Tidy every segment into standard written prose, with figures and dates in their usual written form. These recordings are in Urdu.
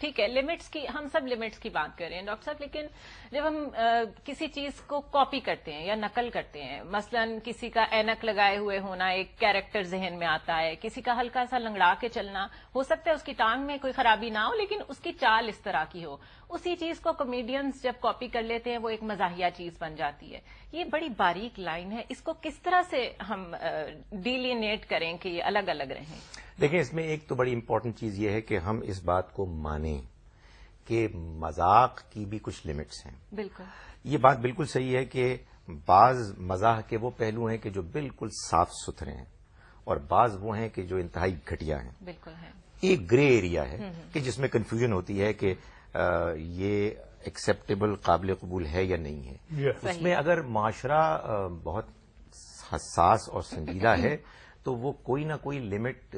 ٹھیک ہے، لمٹس کی ہم سب لمٹس کی بات کر رہے ہیں ڈاکٹر صاحب، لیکن جب ہم کسی چیز کو کاپی کرتے ہیں یا نقل کرتے ہیں، مثلا کسی کا اینک لگائے ہوئے ہونا ایک کیریکٹر ذہن میں آتا ہے، کسی کا ہلکا سا لنگڑا کے چلنا، ہو سکتا ہے اس کی ٹانگ میں کوئی خرابی نہ ہو لیکن اس کی چال اس طرح کی ہو، اسی چیز کو کامیڈینز جب کاپی کر لیتے ہیں وہ ایک مزاحیہ چیز بن جاتی ہے. یہ بڑی باریک لائن ہے، اس کو کس طرح سے ہم ڈیلینیٹ کریں کہ یہ الگ الگ رہیں؟ دیکھیں، اس میں ایک تو بڑی امپورٹنٹ چیز یہ ہے کہ ہم اس بات کو مانیں کہ مذاق کی بھی کچھ لمٹس ہیں. بالکل، یہ بات بالکل صحیح ہے کہ بعض مزاح کے وہ پہلو ہیں کہ جو بالکل صاف ستھرے ہیں اور بعض وہ ہیں کہ جو انتہائی گھٹیا ہیں. بالکل ہے. ایک گرے ایریا ہے کہ جس میں کنفیوژن ہوتی ہے کہ یہ ایکسیپٹیبل، قابل قبول ہے یا نہیں ہے. Yes. اس میں اگر معاشرہ بہت حساس اور سنجیدہ ہے تو وہ کوئی نہ کوئی لمٹ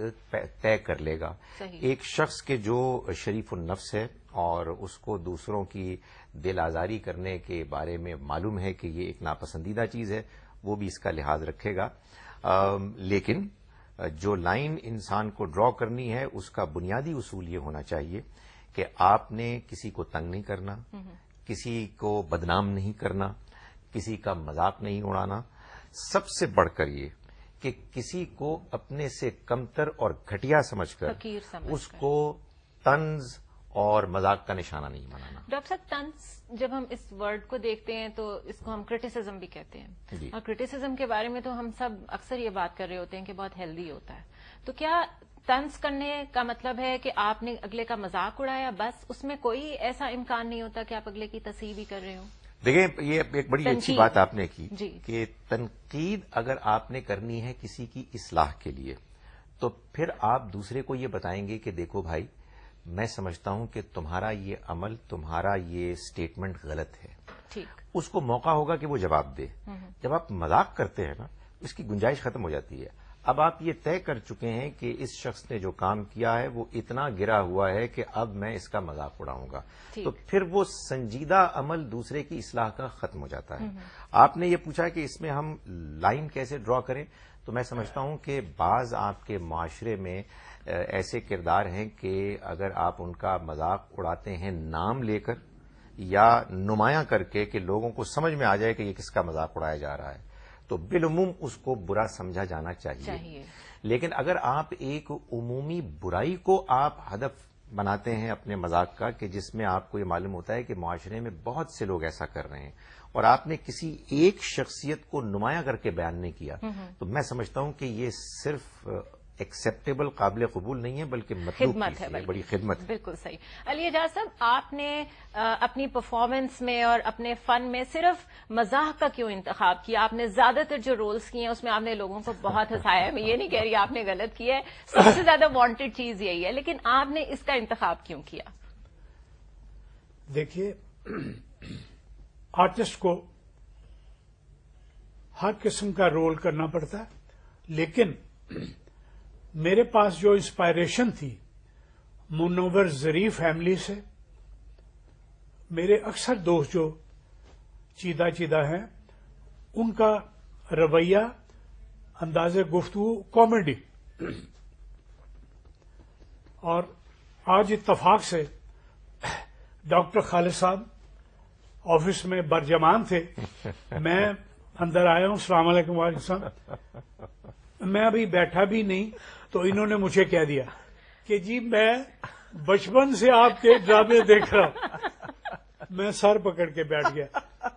طے کر لے گا. صحیح. ایک شخص کے جو شریف النفس ہے اور اس کو دوسروں کی دل آزاری کرنے کے بارے میں معلوم ہے کہ یہ ایک ناپسندیدہ چیز ہے، وہ بھی اس کا لحاظ رکھے گا. لیکن جو لائن انسان کو ڈرا کرنی ہے اس کا بنیادی اصول یہ ہونا چاہیے کہ آپ نے کسی کو تنگ نہیں کرنا، کسی کو بدنام نہیں کرنا، کسی کا مذاق نہیں اڑانا، سب سے بڑھ کر یہ کہ کسی کو اپنے سے کمتر اور گھٹیا سمجھ کر فقیر سمجھ اس کر کو طنز اور مذاق کا نشانہ نہیں بنانا. ڈاکٹر صاحب، طنز جب ہم اس ورڈ کو دیکھتے ہیں تو اس کو ہم کرٹیسزم بھی کہتے ہیں. جی. اور کرٹیسزم کے بارے میں تو ہم سب اکثر یہ بات کر رہے ہوتے ہیں کہ بہت ہیلدی ہوتا ہے. تو کیا طنز کرنے کا مطلب ہے کہ آپ نے اگلے کا مذاق اڑایا بس، اس میں کوئی ایسا امکان نہیں ہوتا کہ آپ اگلے کی تصحیح بھی کر رہے ہو؟ دیکھیں، یہ ایک بڑی اچھی تنقید. بات آپ نے کی جی. کہ تنقید اگر آپ نے کرنی ہے کسی کی اصلاح کے لیے تو پھر آپ دوسرے کو یہ بتائیں گے کہ دیکھو بھائی، میں سمجھتا ہوں کہ تمہارا یہ عمل، تمہارا یہ سٹیٹمنٹ غلط ہے. ٹھیک. اس کو موقع ہوگا کہ وہ جواب دے. جب آپ مذاق کرتے ہیں نا، اس کی گنجائش ختم ہو جاتی ہے. اب آپ یہ طے کر چکے ہیں کہ اس شخص نے جو کام کیا ہے وہ اتنا گرا ہوا ہے کہ اب میں اس کا مذاق اڑاؤں گا. تو پھر وہ سنجیدہ عمل دوسرے کی اصلاح کا ختم ہو جاتا ہے. آپ نے یہ پوچھا کہ اس میں ہم لائن کیسے ڈرا کریں، تو میں سمجھتا ہوں کہ بعض آپ کے معاشرے میں ایسے کردار ہیں کہ اگر آپ ان کا مذاق اڑاتے ہیں نام لے کر یا نمایاں کر کے کہ لوگوں کو سمجھ میں آ جائے کہ یہ کس کا مذاق اڑایا جا رہا ہے، تو بالعموم اس کو برا سمجھا جانا چاہیے. لیکن اگر آپ ایک عمومی برائی کو آپ ہدف بناتے ہیں اپنے مذاق کا کہ جس میں آپ کو یہ معلوم ہوتا ہے کہ معاشرے میں بہت سے لوگ ایسا کر رہے ہیں اور آپ نے کسی ایک شخصیت کو نمایاں کر کے بیان نہیں کیا، تو میں سمجھتا ہوں کہ یہ صرف ایکسیپٹیبل، قابل قبول نہیں ہے بلکہ مطلوب خدمت ہے، بڑی خدمت ہے. بالکل صحیح. علی اعجاز صاحب، آپ نے اپنی پرفارمنس میں اور اپنے فن میں صرف مزاح کا کیوں انتخاب کیا؟ آپ نے زیادہ تر جو رولز کیے ہیں اس میں آپ نے لوگوں کو بہت ہنسایا ہے. میں یہ نہیں کہہ رہی آپ نے غلط کیا ہے، سب سے زیادہ وانٹڈ چیز یہی ہے، لیکن آپ نے اس کا انتخاب کیوں کیا؟ دیکھیے، آرٹسٹ کو ہر قسم کا رول کرنا پڑتا ہے، لیکن میرے پاس جو انسپائریشن تھی منور ظریف فیملی سے، میرے اکثر دوست جو چیدہ ہیں ان کا رویہ، انداز گفتگو کامیڈی، اور آج اتفاق سے ڈاکٹر خالد صاحب آفس میں برجمان تھے، میں اندر آیا ہوں، السلام علیکم. وعلیکم السلام. میں ابھی بیٹھا بھی نہیں تو انہوں نے مجھے کہہ دیا کہ جی میں بچپن سے آپ کے ڈرامے دیکھ رہا ہوں. میں سر پکڑ کے بیٹھ گیا.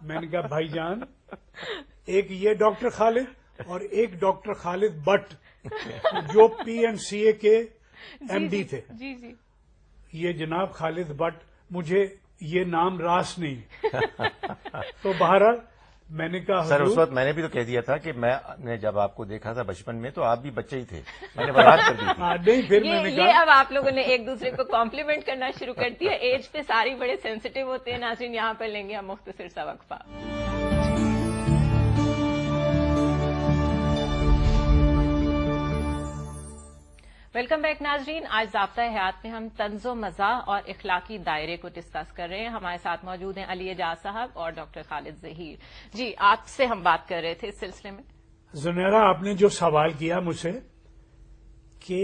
میں نے کہا بھائی جان، ایک یہ ڈاکٹر خالد اور ایک ڈاکٹر خالد بٹ جو PMCA کے MD تھے. جی جی. یہ جناب خالد بٹ، مجھے یہ نام راس نہیں. تو بہرحال میں نے کہا سر، اس وقت میں نے بھی تو کہہ دیا تھا کہ میں نے جب آپ کو دیکھا تھا بچپن میں تو آپ بھی بچے ہی تھے، میں نے وضاحت کر دی تھی. نہیں، پھر میں نے یہ کہا اب آپ لوگوں نے ایک دوسرے کو کمپلیمنٹ کرنا شروع کر دیا. ایج پہ ساری بڑے سینسیٹیو ہوتے ہیں. ناظرین، یہاں پر لیں گے ہم مختصر سا وقفہ. ویلکم بیک ناظرین. آج ضابطہ حیات میں ہم طنز و مزاح اور اخلاقی دائرے کو ڈسکس کر رہے ہیں. ہمارے ساتھ موجود ہیں علی اعجاز صاحب اور ڈاکٹر خالد ظہیر. جی، آپ سے ہم بات کر رہے تھے اس سلسلے میں. زنیرہ، آپ نے جو سوال کیا مجھ سے کہ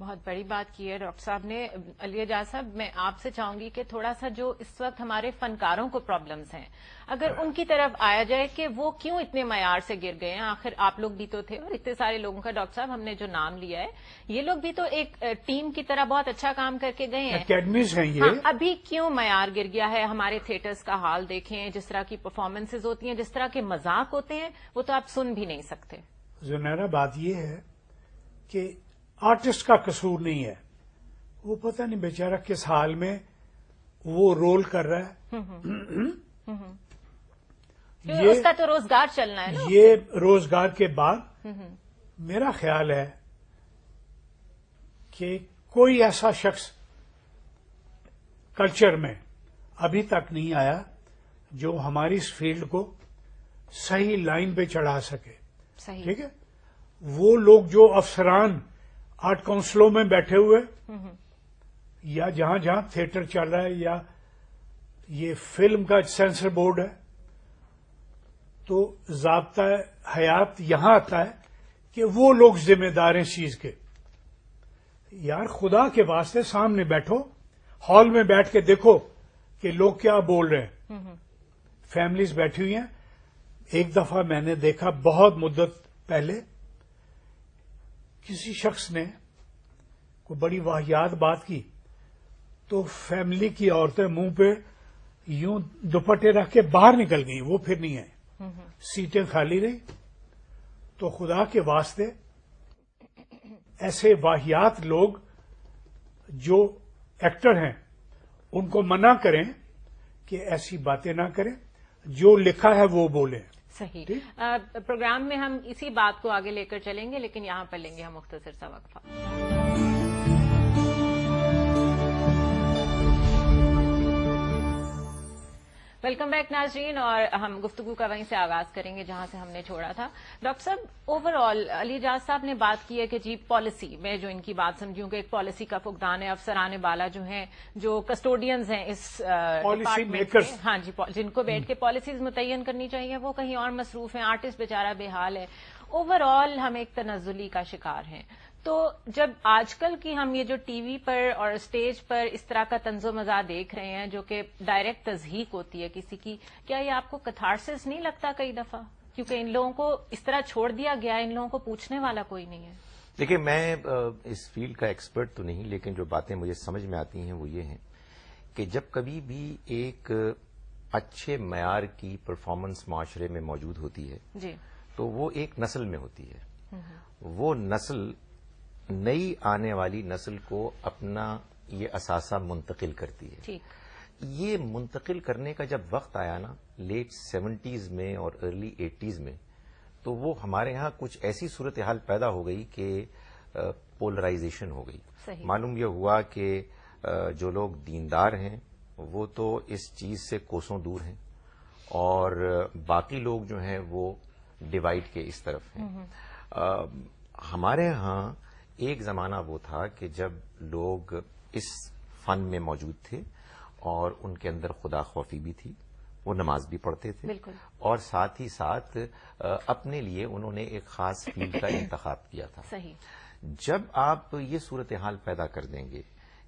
بہت بڑی بات کی ہے ڈاکٹر صاحب نے. علی اعجاز صاحب، میں آپ سے چاہوں گی کہ تھوڑا سا جو اس وقت ہمارے فنکاروں کو پرابلمز ہیں، اگر ان کی طرف آیا جائے کہ وہ کیوں اتنے معیار سے گر گئے ہیں. آخر آپ لوگ بھی تو تھے اور اتنے سارے لوگوں کا ڈاکٹر صاحب ہم نے جو نام لیا ہے، یہ لوگ بھی تو ایک ٹیم کی طرح بہت اچھا کام کر کے گئے ہیں. اکیڈمیز ہیں ہاں، یہ. ابھی کیوں معیار گر گیا ہے؟ ہمارے تھیٹرز کا حال دیکھیں، جس طرح کی پرفارمنسز ہوتی ہیں، جس طرح کے مذاق ہوتے ہیں، وہ تو آپ سن بھی نہیں سکتے. زنیرہ بات یہ ہے کہ آرٹسٹ کا قصور نہیں ہے. وہ پتہ نہیں بیچارہ کس حال میں وہ رول کر رہا ہے. کیونکہ اس کا تو روزگار چلنا ہے نا. یہ روزگار کے بعد میرا خیال ہے کہ کوئی ایسا شخص کلچر میں ابھی تک نہیں آیا جو ہماری اس فیلڈ کو صحیح لائن پہ چڑھا سکے. صحیح. ٹھیک ہے. وہ لوگ جو افسران آرٹ کونسلوں میں بیٹھے ہوئے یا جہاں جہاں تھیٹر چل رہا ہے یا یہ فلم کا سینسر بورڈ ہے، تو ضابطہ حیات یہاں آتا ہے کہ وہ لوگ ذمہ دار ہیں اس چیز کے. یار خدا کے واسطے سامنے بیٹھو، ہال میں بیٹھ کے دیکھو کہ لوگ کیا بول رہے ہیں. فیملیز بیٹھی ہوئی ہیں. ایک دفعہ میں نے دیکھا بہت مدت پہلے کسی شخص نے کوئی بڑی واہیات بات کی تو فیملی کی عورتیں منہ پہ یوں دوپٹے رکھ کے باہر نکل گئیں، وہ پھر نہیں آئیں. سیٹیں خالی رہی. تو خدا کے واسطے ایسے واہیات لوگ جو ایکٹر ہیں ان کو منع کریں کہ ایسی باتیں نہ کریں، جو لکھا ہے وہ بولیں. صحیح. پروگرام میں ہم اسی بات کو آگے لے کر چلیں گے، لیکن یہاں پر لیں گے ہم مختصر سا وقفہ. ویلکم بیک ناظرین، اور ہم گفتگو کا وہیں سے آغاز کریں گے جہاں سے ہم نے چھوڑا تھا. ڈاکٹر صاحب، اوور آل علی اعجاز صاحب نے بات کی ہے کہ جی پالیسی، میں جو ان کی بات سمجھی ہوں کہ ایک پالیسی کا فقدان ہے. افسران بالا جو ہیں، جو کسٹوڈینز ہیں اس ڈپارٹمنٹ کے، ہاں جی، جن کو بیٹھ کے پالیسیز متعین کرنی چاہیے، وہ کہیں اور مصروف ہیں. آرٹسٹ بیچارہ بے حال ہے. اوور آل ہم ایک تنزلی کا شکار ہیں. تو جب آج کل کی ہم یہ جو ٹی وی پر اور اسٹیج پر اس طرح کا طنز و مزاح دیکھ رہے ہیں جو کہ ڈائریکٹ تضحیک ہوتی ہے کسی کی، کیا یہ آپ کو کتھارسس نہیں لگتا کئی دفعہ؟ کیونکہ ان لوگوں کو اس طرح چھوڑ دیا گیا، ان لوگوں کو پوچھنے والا کوئی نہیں ہے. دیکھیں، میں اس فیلڈ کا ایکسپرٹ تو نہیں، لیکن جو باتیں مجھے سمجھ میں آتی ہیں وہ یہ ہیں کہ جب کبھی بھی ایک اچھے معیار کی پرفارمنس معاشرے میں موجود ہوتی ہے جی، تو وہ ایک نسل میں ہوتی ہے. وہ نسل نئی آنے والی نسل کو اپنا یہ اثاثہ منتقل کرتی ہے. ٹھیک. یہ منتقل کرنے کا جب وقت آیا نا، لیٹ 70s میں اور ارلی 80s میں، تو وہ ہمارے ہاں کچھ ایسی صورتحال پیدا ہو گئی کہ پولرائزیشن ہو گئی. صحیح. معلوم یہ ہوا کہ جو لوگ دیندار ہیں وہ تو اس چیز سے کوسوں دور ہیں، اور باقی لوگ جو ہیں وہ ڈیوائڈ کے اس طرف ہیں. ہمارے ہاں ایک زمانہ وہ تھا کہ جب لوگ اس فن میں موجود تھے اور ان کے اندر خدا خوفی بھی تھی، وہ نماز بھی پڑھتے تھے. بالکل. اور ساتھ ہی ساتھ اپنے لیے انہوں نے ایک خاص فیلڈ کا انتخاب کیا تھا. صحیح. جب آپ یہ صورتحال پیدا کر دیں گے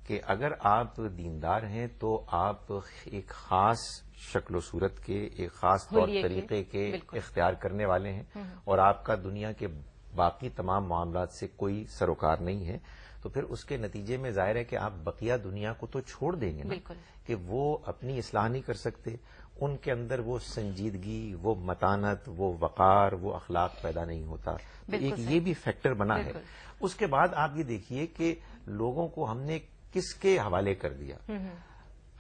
کہ اگر آپ دیندار ہیں تو آپ ایک خاص شکل و صورت کے، ایک خاص طور طریقے کے اختیار کرنے والے ہیں، اور آپ کا دنیا کے باقی تمام معاملات سے کوئی سروکار نہیں ہے، تو پھر اس کے نتیجے میں ظاہر ہے کہ آپ بقیہ دنیا کو تو چھوڑ دیں گے نا، کہ وہ اپنی اصلاح نہیں کر سکتے. ان کے اندر وہ سنجیدگی، وہ متانت، وہ وقار، وہ اخلاق پیدا نہیں ہوتا. ایک یہ بھی فیکٹر بنا ہے. اس کے بعد آپ یہ دیکھیے کہ لوگوں کو ہم نے کس کے حوالے کر دیا.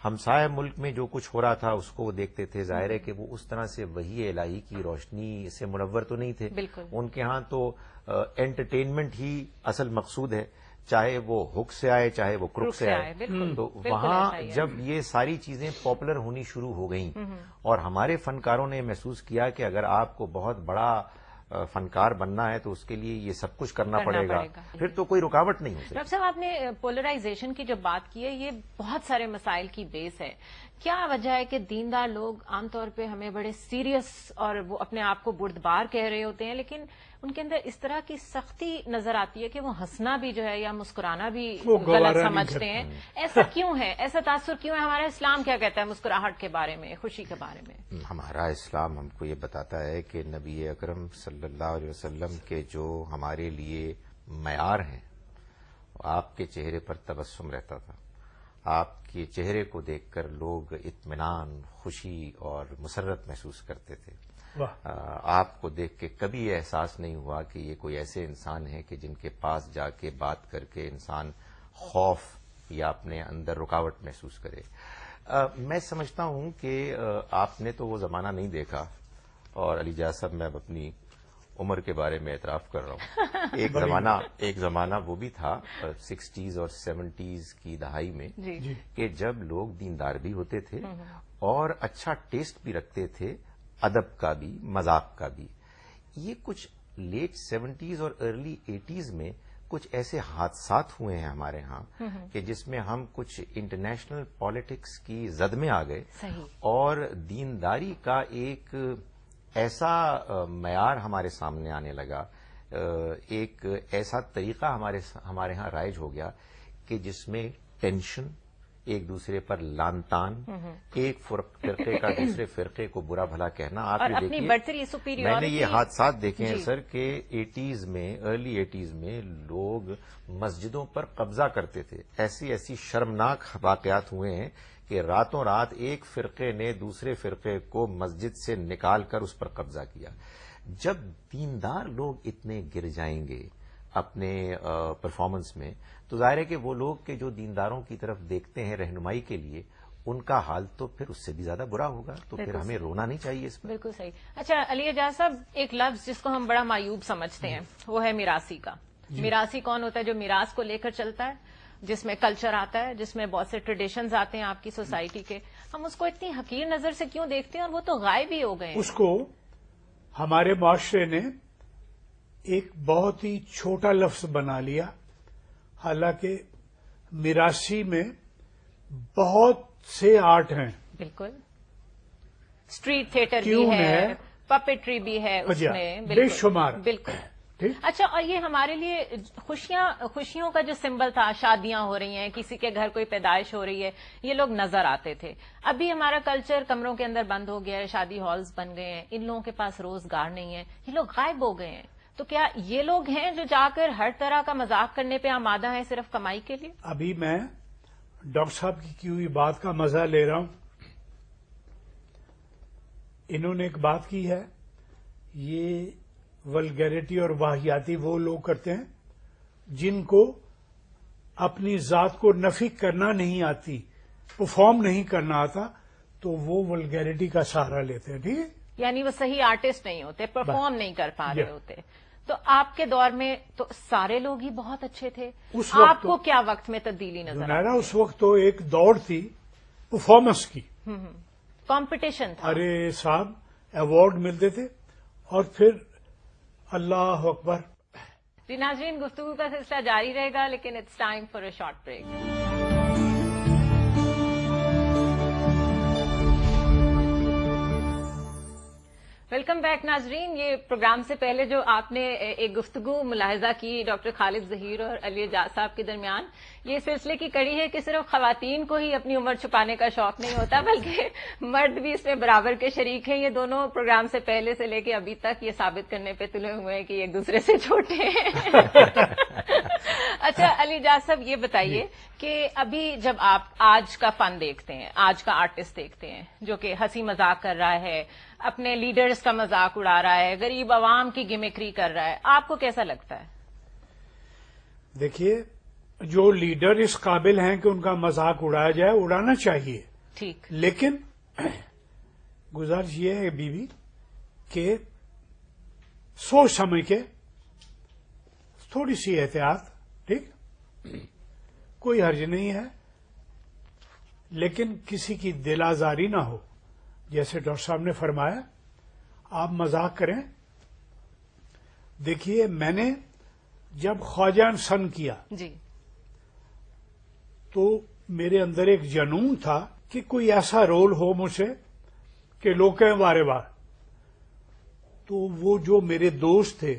ہمسائے ملک میں جو کچھ ہو رہا تھا اس کو وہ دیکھتے تھے. ظاہر ہے کہ وہ اس طرح سے وحی الہی کی روشنی سے منور تو نہیں تھے. ان کے ہاں تو انٹرٹینمنٹ ہی اصل مقصود ہے، چاہے وہ ہک سے آئے چاہے وہ کرک سے آئے. تو وہاں جب یہ ساری چیزیں پاپولر ہونی شروع ہو گئیں اور ہمارے فنکاروں نے محسوس کیا کہ اگر آپ کو بہت بڑا فنکار بننا ہے تو اس کے لیے یہ سب کچھ کرنا پڑے گا، پھر تو کوئی رکاوٹ نہیں ہو سکتی. ڈاکٹر صاحب، آپ نے پولرائزیشن کی جب بات کی ہے، یہ بہت سارے مسائل کی بیس ہے. کیا وجہ ہے کہ دیندار لوگ عام طور پہ ہمیں بڑے سیریس اور وہ اپنے آپ کو بردبار کہہ رہے ہوتے ہیں، لیکن ان کے اندر اس طرح کی سختی نظر آتی ہے کہ وہ ہنسنا بھی جو ہے یا مسکرانا بھی وہ گوارا غلط نہیں سمجھتے کرتے ہیں. ایسا کیوں ہے؟ ایسا تاثر کیوں ہے؟ ہمارا اسلام کیا کہتا ہے مسکراہٹ کے بارے میں، خوشی کے بارے میں؟ ہمارا اسلام ہم کو یہ بتاتا ہے کہ نبی اکرم صلی اللہ علیہ وسلم کے جو ہمارے لیے معیار ہیں، آپ کے چہرے پر تبسم رہتا تھا. آپ کے چہرے کو دیکھ کر لوگ اطمینان، خوشی اور مسرت محسوس کرتے تھے. واہ، آپ کو دیکھ کے کبھی یہ احساس نہیں ہوا کہ یہ کوئی ایسے انسان ہیں کہ جن کے پاس جا کے بات کر کے انسان خوف یا اپنے اندر رکاوٹ محسوس کرے. میں سمجھتا ہوں کہ آپ نے تو وہ زمانہ نہیں دیکھا، اور علی جاز صاحب میں اب اپنی عمر کے بارے میں اعتراف کر رہا ہوں. ایک زمانہ وہ بھی تھا 60s اور 70s کی دہائی میں جی کہ جب لوگ دیندار بھی ہوتے تھے اور اچھا ٹیسٹ بھی رکھتے تھے، ادب کا بھی، مذاق کا بھی. یہ کچھ لیٹ 70s اور ارلی 80s میں کچھ ایسے حادثات ہوئے ہیں ہمارے ہاں کہ جس میں ہم کچھ انٹرنیشنل پالیٹکس کی زد میں آ گئے، صحیح. اور دینداری کا ایک ایسا معیار ہمارے سامنے آنے لگا، ایک ایسا طریقہ ہمارے ہاں رائج ہو گیا کہ جس میں ٹینشن، ایک دوسرے پر لان تان، ایک فرقے کا دوسرے فرقے کو برا بھلا کہنا. آپ اور یہ اپنی دیکھیے، برتری، میں نے سپیریورٹی. یہ حادثات دیکھے ہیں جی. سر کہ 80s میں، ارلی 80s میں لوگ مسجدوں پر قبضہ کرتے تھے. ایسی شرمناک واقعات ہوئے ہیں کہ راتوں رات ایک فرقے نے دوسرے فرقے کو مسجد سے نکال کر اس پر قبضہ کیا. جب دیندار لوگ اتنے گر جائیں گے اپنے پرفارمنس میں، تو ظاہر ہے کہ وہ لوگ کہ جو دینداروں کی طرف دیکھتے ہیں رہنمائی کے لیے، ان کا حال تو پھر اس سے بھی زیادہ برا ہوگا. تو پھر ہمیں رونا نہیں چاہیے اس میں. بالکل صحیح. اچھا علی اعجاز صاحب، ایک لفظ جس کو ہم بڑا معیوب سمجھتے ہیں وہ ہے میراثی کا. میراثی کون ہوتا ہے؟ جو میراث کو لے کر چلتا ہے، جس میں کلچر آتا ہے، جس میں بہت سے ٹریڈیشنز آتے ہیں آپ کی سوسائٹی کے. ہم اس کو اتنی حقیر نظر سے کیوں دیکھتے ہیں؟ اور وہ تو غائب ہی ہو گئے ہیں. اس کو ہمارے معاشرے نے ایک بہت ہی چھوٹا لفظ بنا لیا، حالانکہ میراثی میں بہت سے آرٹ ہیں. بالکل. اسٹریٹ تھیٹر بھی کیوں ہے، ہے؟ پپیٹری بھی ہے اس اچھا، میں. بے شمار. بالکل. ٹھیک. اچھا، اور یہ ہمارے لیے خوشیوں کا جو سمبل تھا، شادیاں ہو رہی ہیں، کسی کے گھر کوئی پیدائش ہو رہی ہے، یہ لوگ نظر آتے تھے. ابھی ہمارا کلچر کمروں کے اندر بند ہو گیا ہے، شادی ہالز بن گئے ہیں، ان لوگوں کے پاس روزگار نہیں ہے، یہ لوگ غائب ہو گئے ہیں. تو کیا یہ لوگ ہیں جو جا کر ہر طرح کا مذاق کرنے پہ آمادہ ہیں صرف کمائی کے لیے؟ ابھی میں ڈاکٹر صاحب کی ہوئی بات کا مزہ لے رہا ہوں. انہوں نے ایک بات کی ہے، یہ ولگیرٹی اور واہیاتی وہ لوگ کرتے ہیں جن کو اپنی ذات کو نفی کرنا نہیں آتی، پرفارم نہیں کرنا آتا، تو وہ ولگیرٹی کا سہارا لیتے ہیں. ٹھیک ہے. یعنی وہ صحیح آرٹسٹ نہیں ہوتے، پرفارم نہیں کر پا رہے Yeah. ہوتے. تو آپ کے دور میں تو سارے لوگ ہی بہت اچھے تھے. اس وقت آپ کو کیا وقت میں تبدیلی نظر زنیرا آئی؟ اس وقت تو ایک دوڑ تھی پرفارمنس کی. کمپٹیشن تھا. ارے صاحب، ایوارڈ ملتے تھے اور پھر اللہ اکبر. جی ناظرین، گفتگو کا سلسلہ جاری رہے گا، لیکن it's time for a short break. Welcome back ناظرین. یہ پروگرام سے پہلے جو آپ نے ایک گفتگو ملاحظہ کی ڈاکٹر خالد ظہیر اور علی اعجاز صاحب کے درمیان، یہ سلسلے کی کڑی ہے کہ صرف خواتین کو ہی اپنی عمر چھپانے کا شوق نہیں ہوتا، بلکہ مرد بھی اس میں برابر کے شریک ہیں. یہ دونوں پروگرام سے پہلے سے لے کے ابھی تک یہ ثابت کرنے پہ تلے ہوئے ہیں کہ ایک دوسرے سے چھوٹے ہیں. اچھا علی اعجاز صاحب، یہ بتائیے کہ ابھی جب آپ آج کا فن دیکھتے ہیں، آج کا آرٹسٹ دیکھتے ہیں جو کہ ہنسی مذاق کر رہا ہے، اپنے لیڈرز کا مذاق اڑا رہا ہے، غریب عوام کی گمکری کر رہا ہے، آپ کو کیسا لگتا ہے؟ دیکھیے، جو لیڈر اس قابل ہیں کہ ان کا مذاق اڑایا جائے، اڑانا چاہیے. ٹھیک. لیکن گزارش یہ ہے بیوی کہ سوچ سمجھ کے تھوڑی سی احتیاط. ٹھیک، کوئی حرج نہیں ہے، لیکن کسی کی دل آزاری نہ ہو. جیسے ڈاکٹر صاحب نے فرمایا، آپ مذاق کریں. دیکھیے، میں نے جب خواجہ سن کیا جی. تو میرے اندر ایک جنون تھا کہ کوئی ایسا رول ہو مجھ سے کہ لوگ کہیں وارے وار. تو وہ جو میرے دوست تھے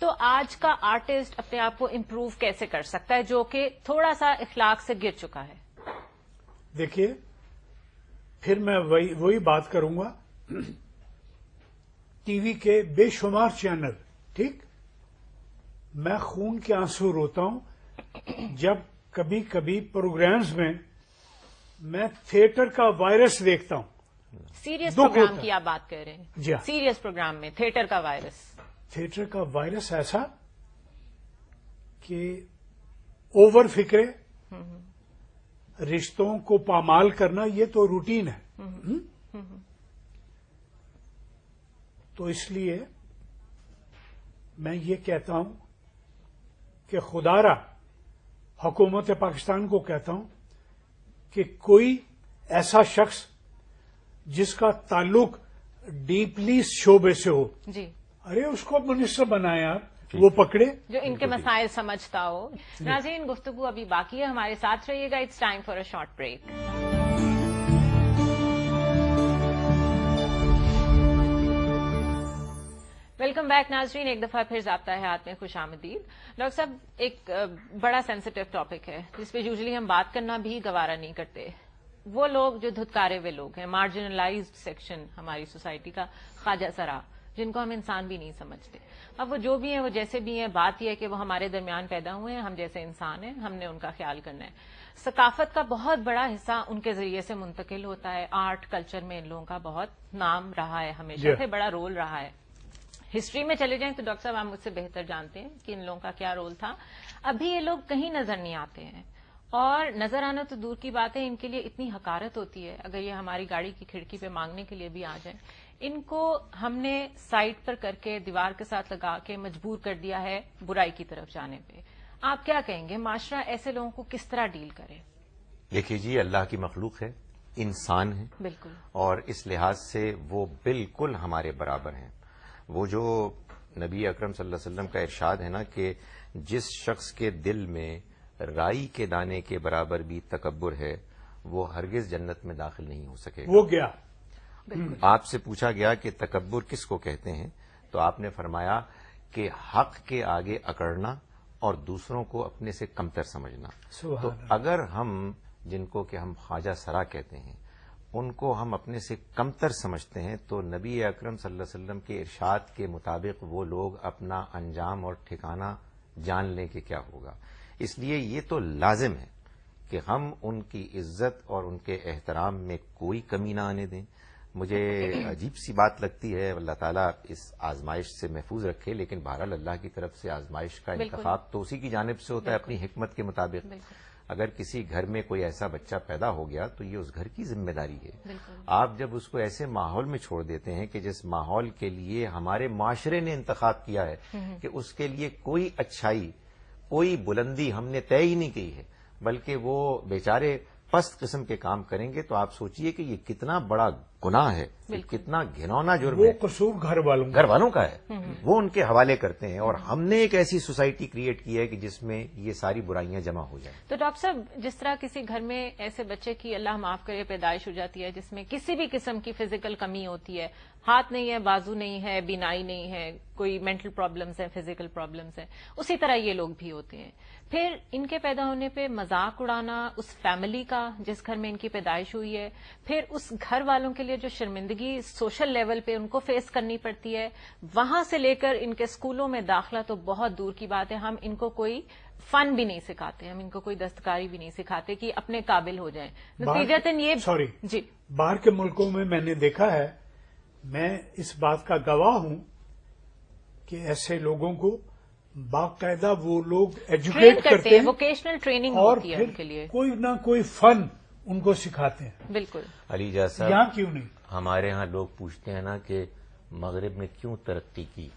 تو آج کا آرٹسٹ اپنے آپ کو امپروو کیسے کر سکتا ہے جو کہ تھوڑا سا اخلاق سے گر چکا ہے؟ دیکھیے، پھر میں وہی بات کروں گا. ٹی وی کے بے شمار چینل، ٹھیک، میں خون کے آنسو روتا ہوں جب کبھی کبھی پروگرامز میں میں تھیٹر کا وائرس دیکھتا ہوں. سیریس دکھ پروگرام ہوتا کی آپ بات کر رہے ہیں؟ جی ہاں. سیریس پروگرام میں تھیٹر کا وائرس. تھیٹر کا وائرس ایسا کہ اوور فکرے، رشتوں کو پامال کرنا، یہ تو روٹین ہے. تو اس لیے میں یہ کہتا ہوں کہ خدارا حکومت پاکستان کو کہتا ہوں کہ کوئی ایسا شخص جس کا تعلق ڈیپلی شعبے سے ہو، جی، ارے اس کو منسٹر بنایا آپ، وہ پکڑے. جو ان کے مسائل سمجھتا ہو. ناظرین، گفتگو ابھی باقی ہے، ہمارے ساتھ رہیے گا. It's time for a short break. Welcome back ناظرین، ایک دفعہ پھر ضابطہ حیات میں خوش آمدید. ڈاکٹر صاحب، ایک بڑا سینسیٹیو ٹاپک ہے جس پہ یوزلی ہم بات کرنا بھی گوارا نہیں کرتے. وہ لوگ جو دھتکارے ہوئے لوگ ہیں، مارجنلائزڈ سیکشن ہماری سوسائٹی کا، خواجہ سرا، جن کو ہم انسان بھی نہیں سمجھتے. اب وہ جو بھی ہیں، وہ جیسے بھی ہیں، بات یہ ہے کہ وہ ہمارے درمیان پیدا ہوئے ہیں، ہم جیسے انسان ہیں، ہم نے ان کا خیال کرنا ہے. ثقافت کا بہت بڑا حصہ ان کے ذریعے سے منتقل ہوتا ہے. آرٹ کلچر میں ان لوگوں کا بہت نام رہا ہے، ہمیشہ سے بڑا رول رہا ہے. ہسٹری میں چلے جائیں تو ڈاکٹر صاحب آپ مجھ سے بہتر جانتے ہیں کہ ان لوگوں کا کیا رول تھا. ابھی یہ لوگ کہیں نظر نہیں آتے ہیں، اور نظر آنا تو دور کی بات ہے، ان کے لیے اتنی حقارت ہوتی ہے. اگر یہ ہماری گاڑی کی کھڑکی پہ مانگنے کے لیے بھی آ جائیں، ان کو ہم نے سائڈ پر کر کے دیوار کے ساتھ لگا کے مجبور کر دیا ہے برائی کی طرف جانے پہ. آپ کیا کہیں گے، معاشرہ ایسے لوگوں کو کس طرح ڈیل کرے؟ دیکھیے جی، اللہ کی مخلوق ہے، انسان ہے، بالکل، اور اس لحاظ سے وہ بالکل ہمارے برابر ہیں. وہ جو نبی اکرم صلی اللہ علیہ وسلم کا ارشاد ہے نا کہ جس شخص کے دل میں رائی کے دانے کے برابر بھی تکبر ہے، وہ ہرگز جنت میں داخل نہیں ہو سکے گا. وہ گیا. آپ سے پوچھا گیا کہ تکبر کس کو کہتے ہیں، تو آپ نے فرمایا کہ حق کے آگے اکڑنا اور دوسروں کو اپنے سے کمتر سمجھنا. سبحان تو اللہ. اگر ہم جن کو کہ ہم خواجہ سرا کہتے ہیں، ان کو ہم اپنے سے کمتر سمجھتے ہیں، تو نبی اکرم صلی اللہ علیہ وسلم کے ارشاد کے مطابق وہ لوگ اپنا انجام اور ٹھکانہ جان لیں کہ کیا ہوگا. اس لیے یہ تو لازم ہے کہ ہم ان کی عزت اور ان کے احترام میں کوئی کمی نہ آنے دیں. مجھے عجیب سی بات لگتی ہے، اللہ تعالیٰ اس آزمائش سے محفوظ رکھے، لیکن بہرحال اللہ کی طرف سے آزمائش کا انتخاب تو اسی کی جانب سے ہوتا ہے اپنی حکمت کے مطابق. اگر کسی گھر میں کوئی ایسا بچہ پیدا ہو گیا تو یہ اس گھر کی ذمہ داری ہے. آپ جب اس کو ایسے ماحول میں چھوڑ دیتے ہیں کہ جس ماحول کے لیے ہمارے معاشرے نے انتخاب کیا ہے کہ اس کے لیے کوئی اچھائی، کوئی بلندی ہم نے طے ہی نہیں کی ہے، بلکہ وہ بیچارے پست قسم کے کام کریں گے، تو آپ سوچئے کہ یہ کتنا بڑا گناہ ہے، کتنا گھنونا جرم وہ ہے. قصور گھر والوں کا ہے، وہ ان کے حوالے کرتے ہیں. اور ہم نے ایک ایسی سوسائٹی کریٹ کی ہے کہ جس میں یہ ساری برائیاں جمع ہو جائیں. تو ڈاکٹر صاحب، جس طرح کسی گھر میں ایسے بچے کی اللہ معاف کرے پیدائش ہو جاتی ہے جس میں کسی بھی قسم کی فزیکل کمی ہوتی ہے، ہاتھ نہیں ہے، بازو نہیں ہے، بینائی نہیں ہے، کوئی مینٹل پرابلمز ہیں، فزیکل پرابلمز ہیں، اسی طرح یہ لوگ بھی ہوتے ہیں. پھر ان کے پیدا ہونے پہ مذاق اڑانا اس فیملی کا جس گھر میں ان کی پیدائش ہوئی ہے، پھر اس گھر والوں کے لیے جو شرمندگی سوشل لیول پہ ان کو فیس کرنی پڑتی ہے، وہاں سے لے کر ان کے اسکولوں میں داخلہ تو بہت دور کی بات ہے. ہم ان کو کوئی فن بھی نہیں سکھاتے، ہم ان کو کوئی دستکاری بھی نہیں سکھاتے کہ اپنے قابل ہو جائیں. نتیجتاً یہ جی باہر کے ملکوں میں نے دیکھا ہے، میں اس بات کا گواہ ہوں کہ ایسے لوگوں کو باقاعدہ وہ لوگ ایجوکیٹ کرتے ہیں، ووکیشنل ٹریننگ اور ہوتی ہے ان کے لیے، کوئی نہ کوئی فن ان کو سکھاتے ہیں. بالکل. علی جا صاحب، یہاں کیوں نہیں؟ ہمارے ہاں لوگ پوچھتے ہیں نا کہ مغرب نے کیوں ترقی کی،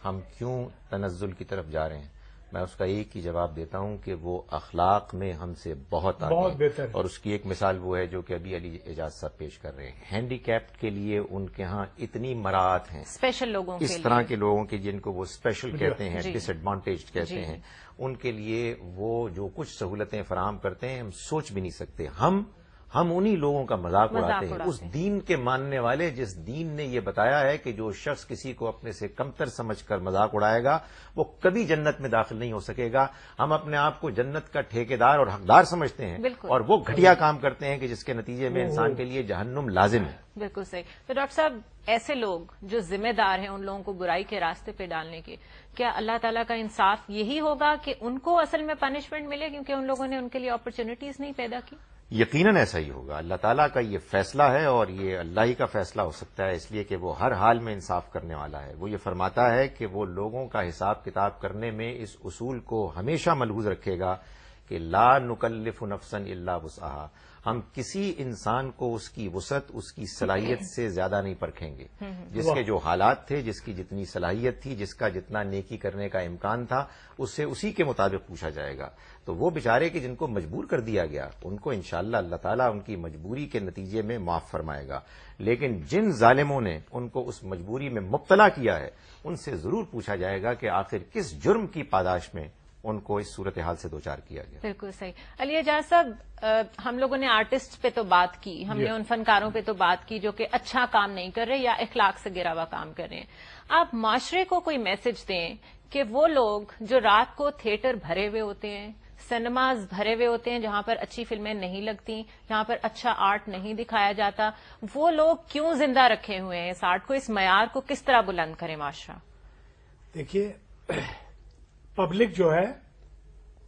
ہم کیوں تنزل کی طرف جا رہے ہیں. میں اس کا ایک ہی جواب دیتا ہوں کہ وہ اخلاق میں ہم سے بہت آگے ہیں. بہتر ہے. اور اس کی ایک مثال وہ ہے جو کہ ابھی علی اعجاز صاحب پیش کر رہے ہیں. ہینڈی کیپڈ کے لیے ان کے ہاں اتنی مراعات ہیں، اسپیشل لوگوں کے اس لیے، طرح کے لوگوں کے جن کو وہ اسپیشل کہتے ہیں، جی. ڈس ایڈوانٹیجڈ کہتے ہیں، ان کے لیے وہ جو کچھ سہولتیں فراہم کرتے ہیں ہم سوچ بھی نہیں سکتے. ہم انہی لوگوں کا مذاق اڑاتے ہیں. اڑاتے اس دین کے ماننے والے جس دین نے یہ بتایا ہے کہ جو شخص کسی کو اپنے سے کمتر سمجھ کر مذاق اڑائے گا وہ کبھی جنت میں داخل نہیں ہو سکے گا. ہم اپنے آپ کو جنت کا ٹھیکیدار اور حقدار سمجھتے ہیں بالکل. اور وہ گھٹیا کام کرتے ہیں کہ جس کے نتیجے میں انسان کے لیے جہنم لازم ہے. بالکل صحیح. تو ڈاکٹر صاحب ایسے لوگ جو ذمہ دار ہیں ان لوگوں کو برائی کے راستے پہ ڈالنے کے، کیا اللہ تعالیٰ کا انصاف یہی ہوگا کہ ان کو اصل میں پنشمنٹ ملے کیونکہ ان لوگوں نے ان کے لیے اپرچونٹیز نہیں پیدا کی؟ یقیناً ایسا ہی ہوگا. اللہ تعالیٰ کا یہ فیصلہ ہے اور یہ اللہ ہی کا فیصلہ ہو سکتا ہے، اس لیے کہ وہ ہر حال میں انصاف کرنے والا ہے. وہ یہ فرماتا ہے کہ وہ لوگوں کا حساب کتاب کرنے میں اس اصول کو ہمیشہ ملحوظ رکھے گا کہ لا نکلف نفسا الا وسعها. ہم کسی انسان کو اس کی وسعت، اس کی صلاحیت سے زیادہ نہیں پرکھیں گے. جس کے جو حالات تھے، جس کی جتنی صلاحیت تھی، جس کا جتنا نیکی کرنے کا امکان تھا، اس سے اسی کے مطابق پوچھا جائے گا. تو وہ بیچارے کہ جن کو مجبور کر دیا گیا ان کو انشاءاللہ اللہ تعالیٰ ان کی مجبوری کے نتیجے میں معاف فرمائے گا. لیکن جن ظالموں نے ان کو اس مجبوری میں مبتلا کیا ہے ان سے ضرور پوچھا جائے گا کہ آخر کس جرم کی پاداش میں ان کو اس صورتحال سے دوچار کیا گیا. بالکل صحیح. علی اعجاز صاحب، ہم لوگوں نے آرٹسٹ پہ تو بات کی، ہم نے ان فنکاروں پہ تو بات کی جو کہ اچھا کام نہیں کر رہے یا اخلاق سے گرا ہوا کام کر رہے ہیں. آپ معاشرے کو کوئی میسج دیں کہ وہ لوگ جو رات کو تھیٹر بھرے ہوئے ہوتے ہیں، سنیماز بھرے ہوئے ہوتے ہیں جہاں پر اچھی فلمیں نہیں لگتی، جہاں پر اچھا آرٹ نہیں دکھایا جاتا، وہ لوگ کیوں زندہ رکھے ہوئے ہیں اس آرٹ کو، اس معیار کو کس طرح بلند کرے معاشرہ؟ دیکھیے، پبلک جو ہے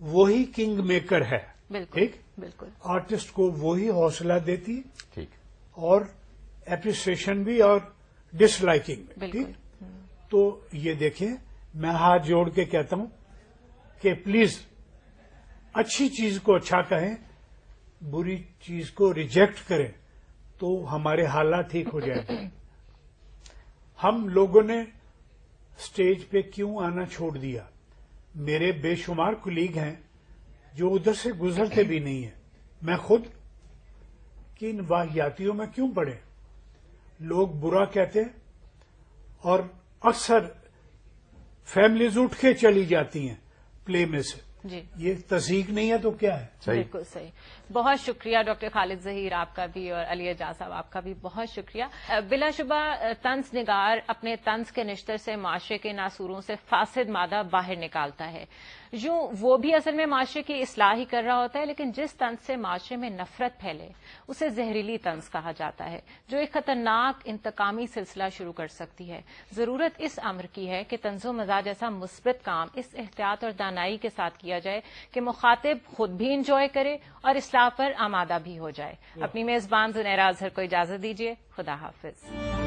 وہی کنگ میکر ہے. بالکل ٹھیک. بالکل آرٹسٹ کو وہی حوصلہ دیتی ٹھیک. اور اپریسیشن بھی اور ڈس لائکنگ بھی. بالکل. ٹھیک. تو یہ دیکھیں، میں ہاتھ جوڑ کے کہتا ہوں کہ پلیز اچھی چیز کو اچھا کہیں، بری چیز کو ریجیکٹ کریں تو ہمارے حالات ٹھیک ہو جائیں گے. ہم لوگوں نے اسٹیج پہ کیوں آنا چھوڑ دیا؟ میرے بے شمار کولیگ ہیں جو ادھر سے گزرتے بھی نہیں ہیں. میں خود کہ ان واحیاتیوں میں کیوں پڑے؟ لوگ برا کہتے اور اکثر فیملیز اٹھ کے چلی جاتی ہیں پلے میں سے. جی یہ تصدیق نہیں ہے تو کیا ہے؟ صحیح. بالکل صحیح. بہت شکریہ ڈاکٹر خالد ظہیر، آپ کا بھی، اور علی اعجاز صاحب آپ کا بھی بہت شکریہ. بلا شبہ طنز نگار اپنے طنز کے نشتر سے معاشرے کے ناسوروں سے فاسد مادہ باہر نکالتا ہے. یوں وہ بھی اصل میں معاشرے کی اصلاح ہی کر رہا ہوتا ہے، لیکن جس طنز سے معاشرے میں نفرت پھیلے اسے زہریلی طنز کہا جاتا ہے، جو ایک خطرناک انتقامی سلسلہ شروع کر سکتی ہے. ضرورت اس امر کی ہے کہ طنز و مزاح جیسا مثبت کام اس احتیاط اور دانائی کے ساتھ کیا جائے کہ مخاطب خود بھی انجوائے کرے اور اصلاح پر آمادہ بھی ہو جائے. اپنی میزبان زنیرہ اظہر کو اجازت دیجیے. خدا حافظ.